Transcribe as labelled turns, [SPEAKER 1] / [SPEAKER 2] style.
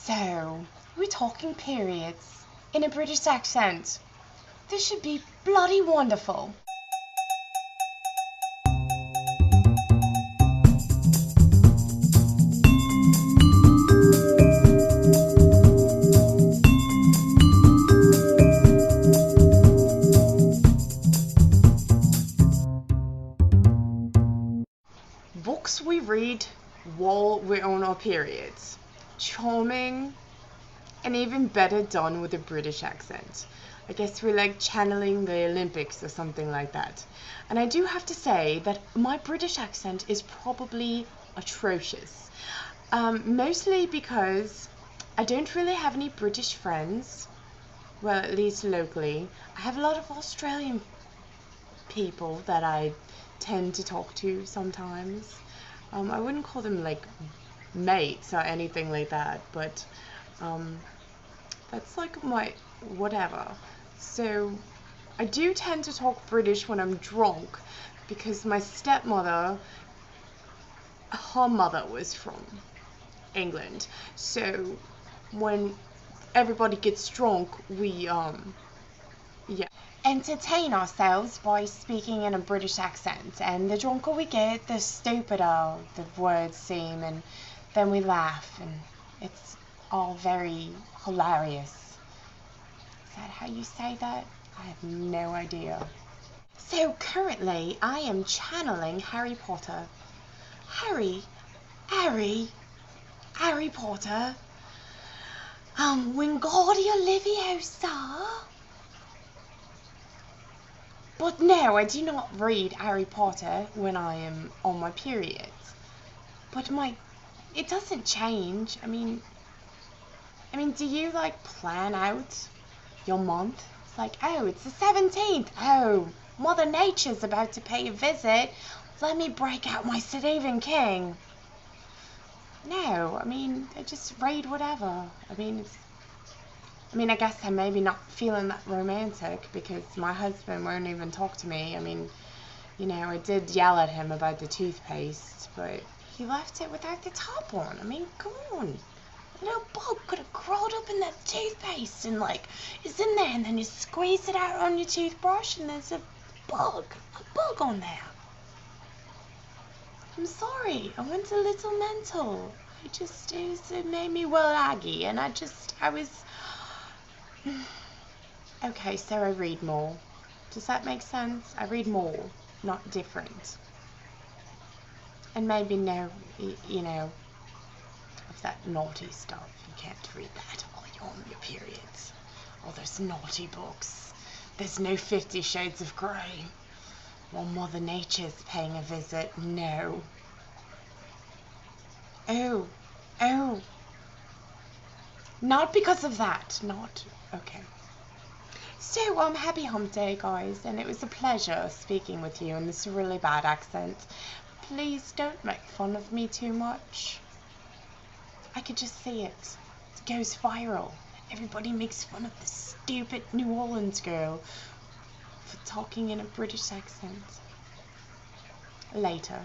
[SPEAKER 1] So, we're talking periods in a British accent. This should be bloody wonderful. Books we read while we're on our periods. Charming, and even better done with a British accent. I guess we're like channeling the Olympics or something like that. And I do have to say that my British accent is probably atrocious. Mostly because I don't really have any British friends. Well, at least locally. I have a lot of Australian people that I tend to talk to sometimes. I wouldn't call them like mates or anything like that, but that's like my whatever. So I do tend to talk British when I'm drunk because my stepmother, her mother was from England. So when everybody gets drunk, we entertain ourselves by speaking in a British accent, and the drunker we get, the stupider the words seem, and then we laugh, and it's all very hilarious. Is that how you say that? I have no idea. So currently I am channeling Harry Potter. Harry Potter. Wingardium Leviosa. But no, I do not read Harry Potter when I am on my period. But it doesn't change. I mean, do you like plan out your month? It's like, oh, it's the 17th. Oh, Mother Nature's about to pay a visit. Let me break out my Stephen King. No, I just read whatever. I guess I'm maybe not feeling that romantic because my husband won't even talk to me. I did yell at him about the toothpaste, but he left it without the top on. Come on. A little bug could have crawled up in that toothpaste and it's in there, and then you squeeze it out on your toothbrush and there's a bug on there. I'm sorry, I went a little mental. It made me well aggy, and I was... Okay, so I read more. Does that make sense? I read more, not different. And maybe no, of that naughty stuff. You can't read that while you're on your periods. All those naughty books. There's no 50 Shades of Grey. While Mother Nature's paying a visit. No. Oh. Not because of that. Okay. So, happy hump day, guys, and it was a pleasure speaking with you in this really bad accent. Please don't make fun of me too much. I could just see it. It goes viral. Everybody makes fun of this stupid New Orleans girl for talking in a British accent. Later.